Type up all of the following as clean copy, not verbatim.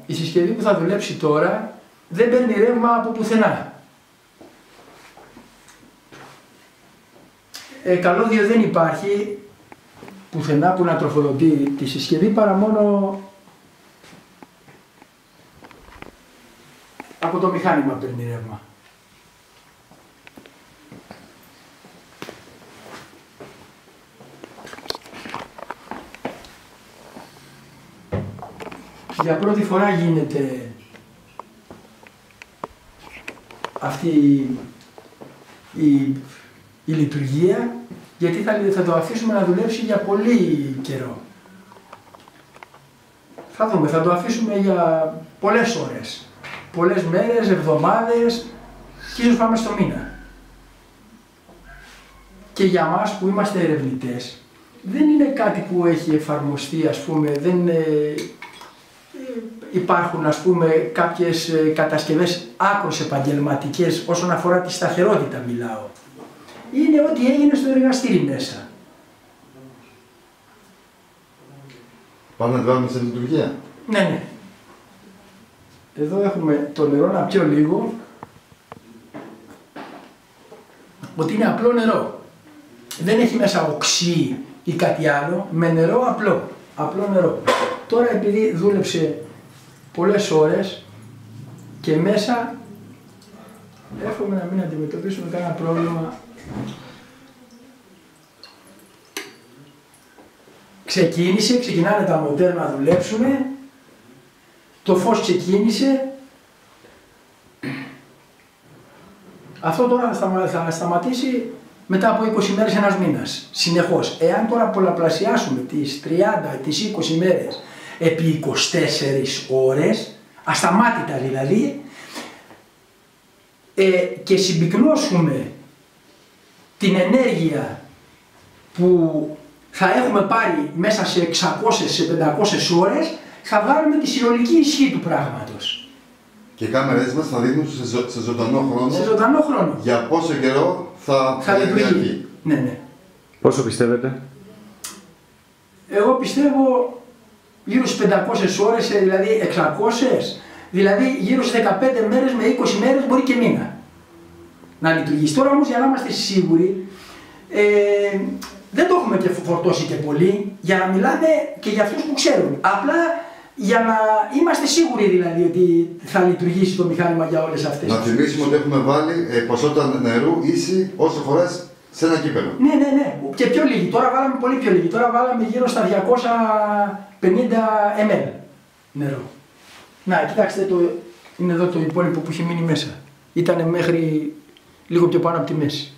Η συσκευή που θα δουλέψει τώρα δεν παίρνει ρεύμα από πουθενά. Καλώδιο δεν υπάρχει πουθενά που να τροφοδοτεί τη συσκευή παρά μόνο από το μηχάνημα παίρνει ρεύμα. Για πρώτη φορά γίνεται αυτή η λειτουργία, γιατί θα το αφήσουμε να δουλέψει για πολύ καιρό. Θα δούμε, θα το αφήσουμε για πολλές ώρες, πολλές μέρες, εβδομάδες και ίσως πάμε στο μήνα. Και για μας που είμαστε ερευνητές, δεν είναι κάτι που έχει εφαρμοστεί, ας πούμε, δεν υπάρχουν, ας πούμε, κάποιες κατασκευές άκρως επαγγελματικές όσον αφορά τη σταθερότητα μιλάω. Είναι ό,τι έγινε στο εργαστήρι μέσα. Πάμε να βάλουμε σε λειτουργία. Ναι, ναι. Εδώ έχουμε το νερό να πιω λίγο. Ότι είναι απλό νερό. Δεν έχει μέσα οξύ ή κάτι άλλο. Με νερό απλό. Απλό νερό. Τώρα επειδή δούλεψε πολλές ώρες και μέσα εύχομαι να μην αντιμετωπίσουμε κανένα πρόβλημα. Ξεκινάνε τα μοτέρ να δουλέψουν, το φως ξεκίνησε. Αυτό τώρα θα σταματήσει μετά από 20 μέρες, ένας μήνας, συνεχώς. Εάν τώρα πολλαπλασιάσουμε τις 30, τις 20 μέρες επί 24 ώρες, ασταμάτητα δηλαδή, και συμπυκνώσουμε την ενέργεια που θα έχουμε πάρει μέσα σε 600, σε 500 ώρες, θα βάλουμε τη συνολική ισχύ του πράγματος. Και οι κάμερες μας θα δείχνουν σε ζωντανό χρόνο. Σε ζωντανό χρόνο. Για πόσο καιρό θα λειτουργεί. Ναι, ναι. Πόσο πιστεύετε? Εγώ πιστεύω γύρω στις 500 ώρες, δηλαδή 600, δηλαδή γύρω στις 15 μέρες με 20 μέρες, μπορεί και μήνα να λειτουργήσει. Τώρα όμως, για να είμαστε σίγουροι, δεν το έχουμε και φορτώσει και πολύ, για να μιλάμε και για αυτούς που ξέρουν. Απλά για να είμαστε σίγουροι δηλαδή ότι θα λειτουργήσει το μηχάνημα για όλες αυτές. Να θυμίσουμε ότι έχουμε βάλει ποσότητα νερού ίση όσο φορές σε ένα κύπελο. Ναι, ναι, ναι. Και πιο λίγη. Τώρα βάλαμε πολύ πιο λίγη. Τώρα βάλαμε γύρω στα 250 ml νερό. Να, κοιτάξτε, είναι εδώ το υπόλοιπο που έχει μείνει μέσα. Ήτανε μέχρι λίγο πιο πάνω από τη μέση.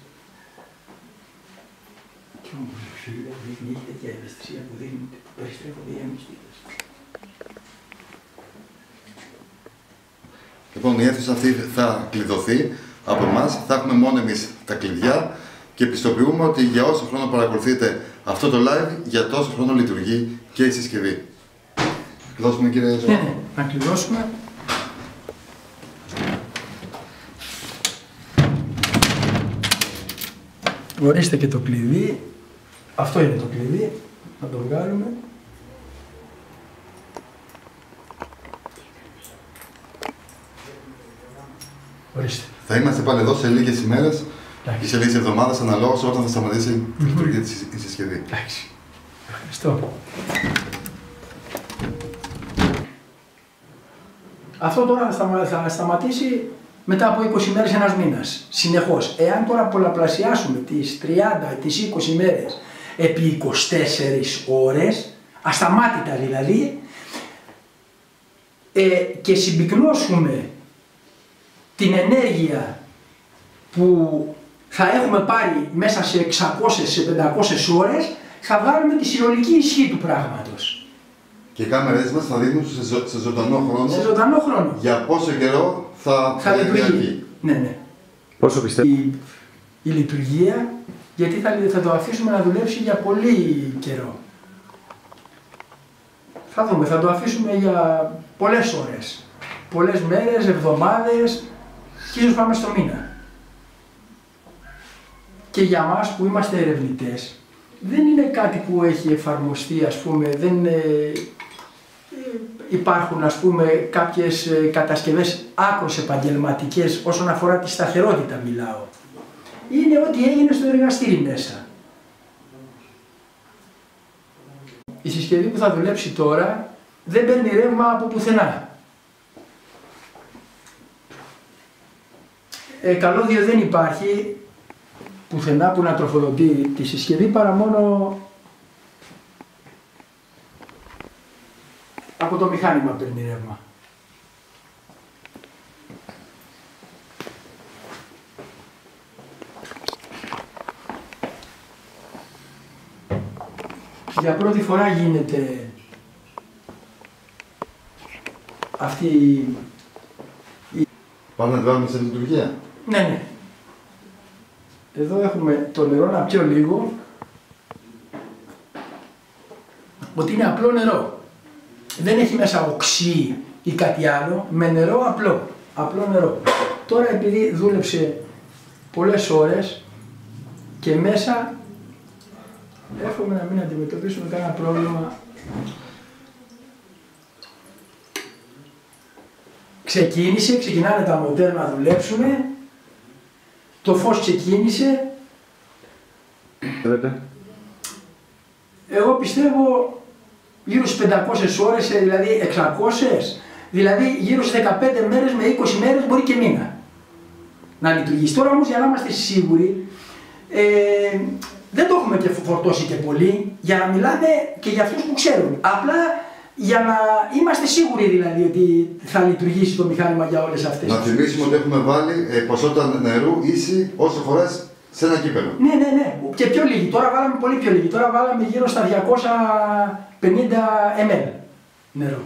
Και όμως η ξυλίδα που δείχνει έχει τέτοια ευαισθησία που δίνει, που περιστρέφονται οι αιμοστήλες. Λοιπόν, η αίθουσα αυτή θα κλειδωθεί από εμάς, θα έχουμε μόνο εμείς τα κλειδιά και πιστοποιούμε ότι για όσο χρόνο παρακολουθείτε αυτό το live, για τόσο χρόνο λειτουργεί και η συσκευή. Κλειδώσουμε, κύριε Ζωά. Ναι, ναι, να κλειδώσουμε. Ορίστε και το κλειδί. Αυτό είναι το κλειδί. Να το βγάλουμε. Ορίστε. Θα είμαστε πάλι εδώ σε λίγες ημέρες ή σε λίγες εβδομάδες, αναλόγως όταν θα σταματήσει η λειτουργία της η συσκευή. Εντάξει. Ευχαριστώ. Αυτό τώρα θα σταματήσει μετά από 20 μέρες, ένας μήνας, συνεχώς. Εάν τώρα πολλαπλασιάσουμε τις 30, τις 20 μέρες επί 24 ώρες, ασταμάτητα δηλαδή, και συμπυκνώσουμε την ενέργεια που θα έχουμε πάρει μέσα σε 600, σε 500 ώρες, θα βάλουμε τη συνολική ισχύ του πράγματος. Και οι κάμερες μας θα δείχνουν σε ζωντανό χρόνο. Σε ζωντανό χρόνο. Για πόσο καιρό θα λειτουργεί. Ναι, ναι. Πόσο πιστεύετε? Η λειτουργία, γιατί θα το αφήσουμε να δουλέψει για πολύ καιρό. Θα δούμε, θα το αφήσουμε για πολλές ώρες. Πολλές μέρες, εβδομάδες και ίσως πάμε στο μήνα. Και για μας που είμαστε ερευνητές, δεν είναι κάτι που έχει εφαρμοστεί, ας πούμε, δεν υπάρχουν ας πούμε κάποιες κατασκευές άκρως επαγγελματικές όσον αφορά τη σταθερότητα μιλάω. Είναι ό,τι έγινε στο εργαστήρι μέσα. Η συσκευή που θα δουλέψει τώρα δεν παίρνει ρεύμα από πουθενά. Καλώδιο δεν υπάρχει πουθενά που να τροφοδοτεί τη συσκευή παρά μόνο από το μηχάνημα παίρνει ρεύμα. Για πρώτη φορά γίνεται αυτή η... Πάμε να τη βάλουμε σε λειτουργία. Ναι, ναι. Εδώ έχουμε το νερό να πιω λίγο. Ότι είναι απλό νερό. Δεν έχει μέσα οξύ ή κάτι άλλο. Με νερό απλό. Απλό νερό. Τώρα επειδή δούλεψε πολλές ώρες και μέσα εύχομαι να μην αντιμετωπίσουμε κανένα πρόβλημα. Ξεκινάνε τα μοντέρ να δουλέψουν. Το φως ξεκίνησε. Εγώ πιστεύω γύρω στις 500 ώρες, δηλαδή 600, δηλαδή γύρω στις 15 μέρες με 20 μέρες, μπορεί και μήνα να λειτουργήσει. Τώρα όμως για να είμαστε σίγουροι, δεν το έχουμε και φορτώσει και πολύ, για να μιλάμε και για αυτούς που ξέρουν. Απλά για να είμαστε σίγουροι δηλαδή ότι θα λειτουργήσει το μηχάνημα για όλες αυτές. Να θυμίσουμε ότι έχουμε βάλει ποσότητα νερού ίση όσο φοράς σε ένα κύπελο. Ναι, ναι, ναι. Και πιο λίγη. Τώρα βάλαμε πολύ πιο λίγη. Τώρα βάλαμε γύρω στα 250 ml νερό.